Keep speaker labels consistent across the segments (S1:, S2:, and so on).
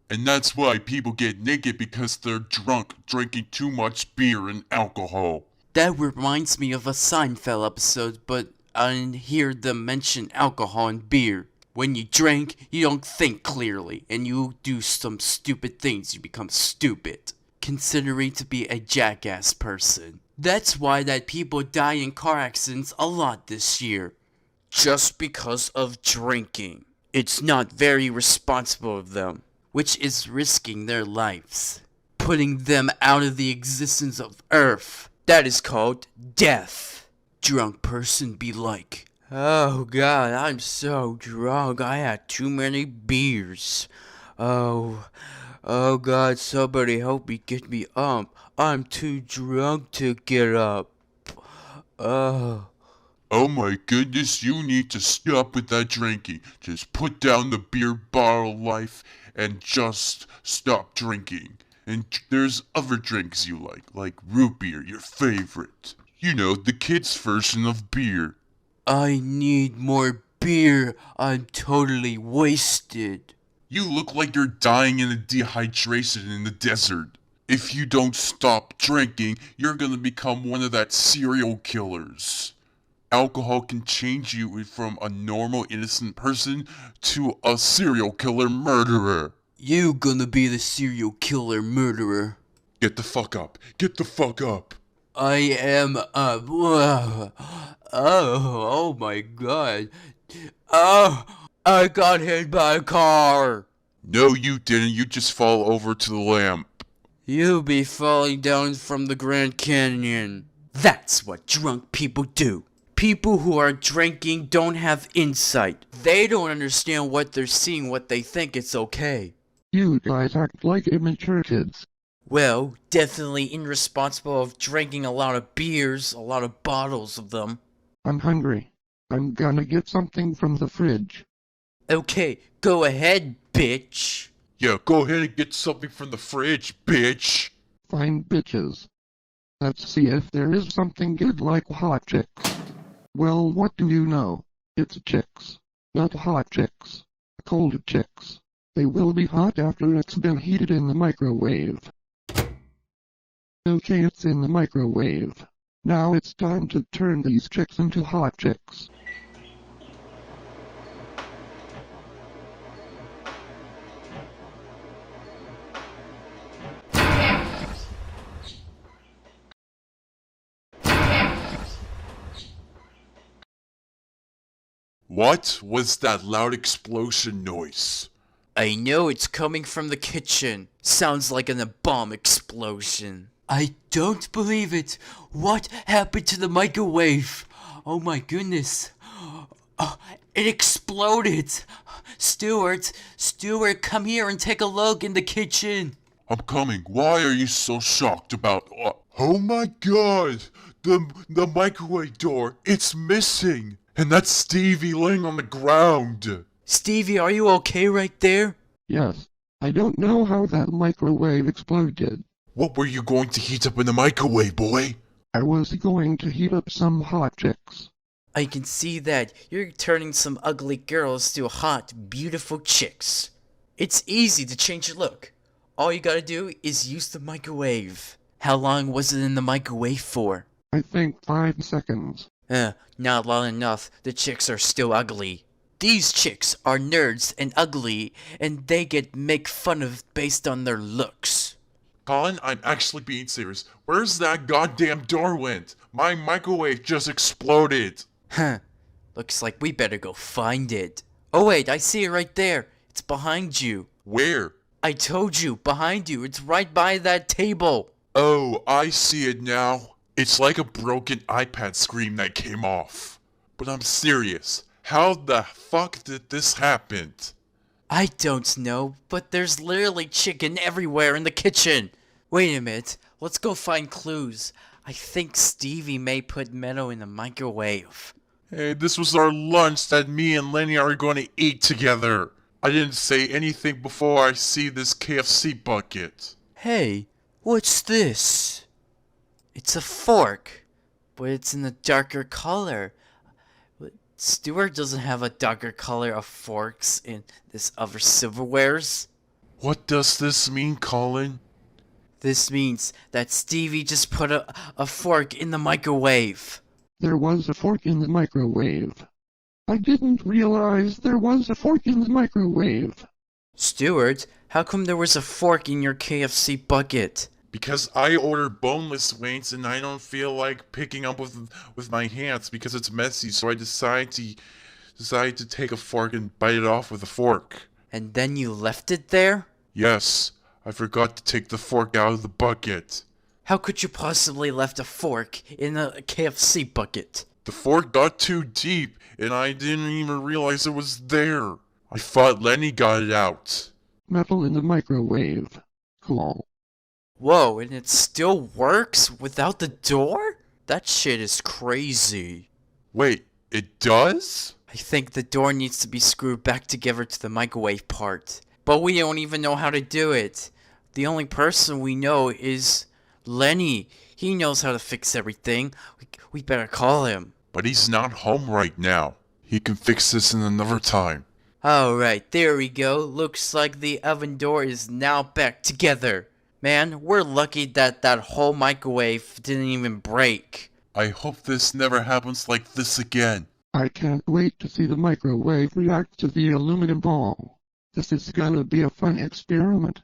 S1: And that's why people get naked because they're drunk, drinking too much beer and alcohol.
S2: That reminds me of a Seinfeld episode, but I didn't hear them mention alcohol and beer. When you drink, you don't think clearly, and you do some stupid things, you become stupid, considering to be a jackass person. That's why that people die in car accidents a lot this year. Just because of drinking. It's not very responsible of them, which is risking their lives, putting them out of the existence of Earth. That is called death. Drunk person be like, oh god, I'm so drunk. I had too many beers. Oh god, somebody help me get me up. I'm too drunk to get up. Oh.
S1: Oh my goodness, you need to stop with that drinking. Just put down the beer bottle life and just stop drinking. And there's other drinks you like root beer, your favorite. You know, the kids' version of beer.
S2: I need more beer. I'm totally wasted.
S1: You look like you're dying in a dehydration in the desert. If you don't stop drinking, you're gonna become one of that serial killers. Alcohol can change you from a normal innocent person to a serial killer murderer.
S2: You gonna be the serial killer murderer.
S1: Get the fuck up. Get the fuck up.
S2: I am up. Oh my god. Oh, I got hit by a car.
S1: No, you didn't. You just fall over to the lamp.
S2: You be falling down from the Grand Canyon. That's what drunk people do. People who are drinking don't have insight. They don't understand what they're seeing, what they think it's okay.
S3: You guys act like immature kids.
S2: Well, definitely irresponsible of drinking a lot of beers, a lot of bottles of them.
S3: I'm hungry. I'm gonna get something from the fridge.
S2: Okay, go ahead, bitch.
S1: Yeah, go ahead and get something from the fridge, bitch.
S3: Fine bitches. Let's see if there is something good like hot chicks. Well, what do you know? It's chicks. Not hot chicks. Cold chicks. They will be hot after it's been heated in the microwave. Okay, it's in the microwave. Now it's time to turn these chicks into hot chicks.
S1: What was that loud explosion noise?
S2: I know it's coming from the kitchen. Sounds like a bomb explosion. I don't believe it. What happened to the microwave? Oh my goodness. It exploded. Stewart, come here and take a look in the kitchen.
S1: I'm coming. Why are you so shocked about... Oh my god! The microwave door, it's missing! And that's Stevie laying on the ground!
S2: Stevie, are you okay right there?
S3: Yes. I don't know how that microwave exploded.
S1: What were you going to heat up in the microwave, boy?
S3: I was going to heat up some hot chicks.
S2: I can see that. You're turning some ugly girls to hot, beautiful chicks. It's easy to change your look. All you gotta do is use the microwave. How long was it in the microwave for?
S3: I think 5 seconds.
S2: Not long enough. The chicks are still ugly. These chicks are nerds and ugly, and they get make fun of based on their looks.
S1: Colin, I'm actually being serious. Where's that goddamn door went? My microwave just exploded.
S2: Huh. Looks like we better go find it. Oh wait, I see it right there. It's behind you.
S1: Where?
S2: I told you, behind you. It's right by that table.
S1: Oh, I see it now. It's like a broken iPad screen that came off. But I'm serious. How the fuck did this happen?
S2: I don't know, but there's literally chicken everywhere in the kitchen. Wait a minute. Let's go find clues. I think Stevie may put Meadow in the microwave.
S1: Hey, this was our lunch that me and Lenny are going to eat together. I didn't say anything before I see this KFC bucket.
S2: Hey, what's this? It's a fork, but it's in a darker color. Stuart doesn't have a darker color of forks in this other silverwares.
S1: What does this mean, Colin?
S2: This means that Stevie just put a fork in the microwave.
S3: There was a fork in the microwave. I didn't realize there was a fork in the microwave.
S2: Stuart, how come there was a fork in your KFC bucket?
S1: Because I ordered boneless wings and I don't feel like picking up with my hands because it's messy, so I decided to take a fork and bite it off with a fork.
S2: And then you left it there?
S1: Yes, I forgot to take the fork out of the bucket.
S2: How could you possibly left a fork in a KFC bucket?
S1: The fork got too deep and I didn't even realize it was there. I thought Lenny got it out.
S3: Metal in the microwave. Cool.
S2: Whoa, and it still works without the door? That shit is crazy.
S1: Wait, it does?
S2: I think the door needs to be screwed back together to the microwave part. But we don't even know how to do it. The only person we know is Lenny. He knows how to fix everything. We better call him.
S1: But he's not home right now. He can fix this in another time.
S2: Alright, there we go. Looks like the oven door is now back together. Man, we're lucky that whole microwave didn't even break.
S1: I hope this never happens like this again.
S3: I can't wait to see the microwave react to the aluminum ball. This is gonna be a fun experiment.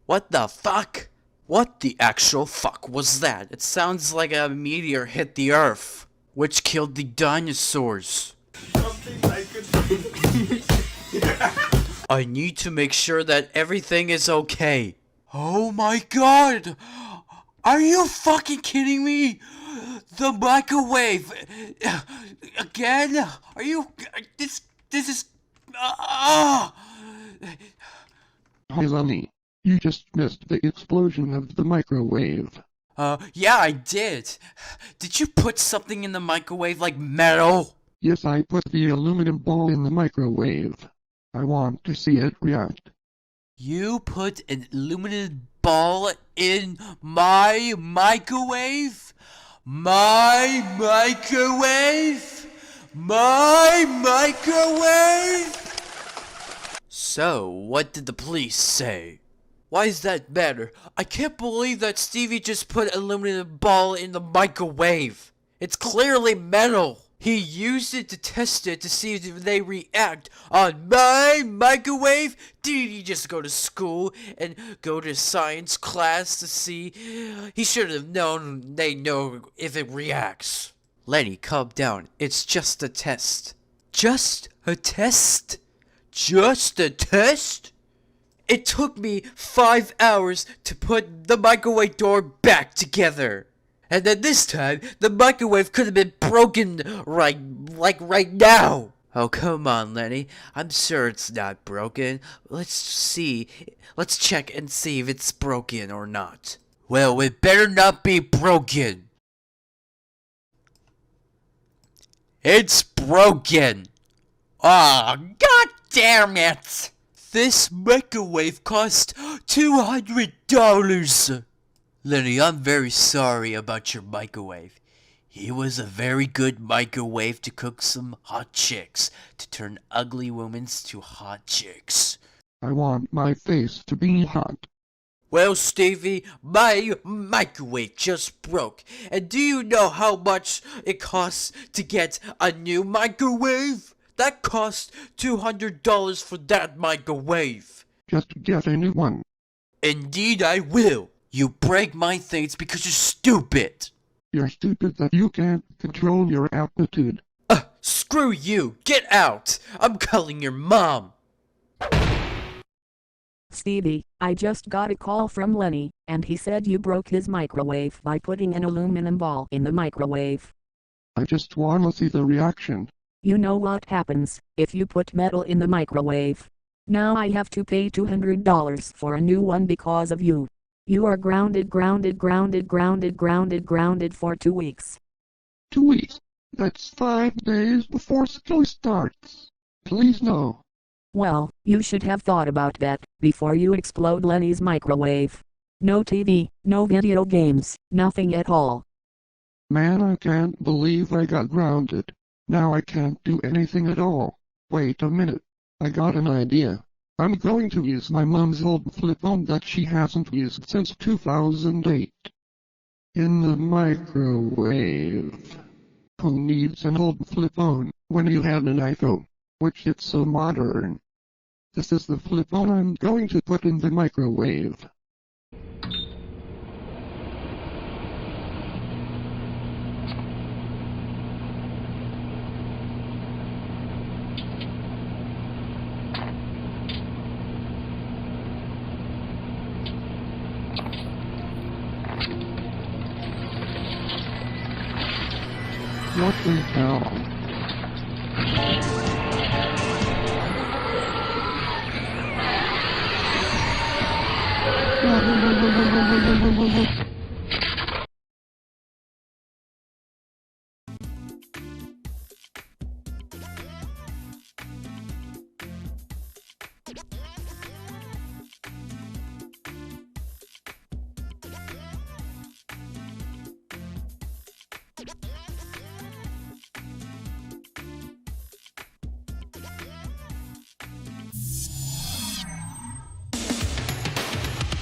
S2: What the fuck? What the actual fuck was that? It sounds like a meteor hit the earth, which killed the dinosaurs. I need to make sure that everything is okay. Oh my god! Are you fucking kidding me? The microwave! Again? Are you... This is...
S3: Hi Lenny. You just missed the explosion of the microwave.
S2: Yeah, I did. Did you put something in the microwave like metal?
S3: Yes, I put the aluminum ball in the microwave. I want to see it react.
S2: You put an aluminum ball in my microwave? My microwave? My microwave? So, what did the police say? Why is that better? I can't believe that Stevie just put an aluminum ball in the microwave. It's clearly metal. He used it to test it to see if they react on my microwave. Did he just go to school and go to science class to see? He should have known they know if it reacts. Lenny, calm down. It's just a test. Just a test? Just a test? It took me 5 hours to put the microwave door back together. And then this time, the microwave could have been broken right now. Oh, come on, Lenny. I'm sure it's not broken. Let's see. Let's check and see if it's broken or not. Well, it better not be broken. It's broken. Ah, god damn it. This microwave cost $200. Lenny, I'm very sorry about your microwave. It was a very good microwave to cook some hot chicks, to turn ugly women to hot chicks.
S3: I want my face to be hot.
S2: Well, Stevie, my microwave just broke. And do you know how much it costs to get a new microwave? That cost $200 for that microwave.
S3: Just get a new one.
S2: Indeed I will. You break my things because you're stupid.
S3: You're stupid that you can't control your aptitude.
S2: Screw you. Get out. I'm calling your mom.
S4: Stevie, I just got a call from Lenny, and he said you broke his microwave by putting an aluminum ball in the microwave.
S3: I just wanna see the reaction.
S4: You know what happens if you put metal in the microwave? Now I have to pay $200 for a new one because of you. You are grounded for 2 weeks.
S3: 2 weeks. That's 5 days before school starts. Please no.
S4: Well, you should have thought about that before you explode Lenny's microwave. No TV, no video games, nothing at all.
S3: Man, I can't believe I got grounded. Now I can't do anything at all. Wait a minute. I got an idea. I'm going to use my mom's old flip phone that she hasn't used since 2008. In the microwave. Who needs an old flip phone when you have an iPhone, which is so modern? This is the flip phone I'm going to put in the microwave. What the hell?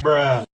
S5: Bruh.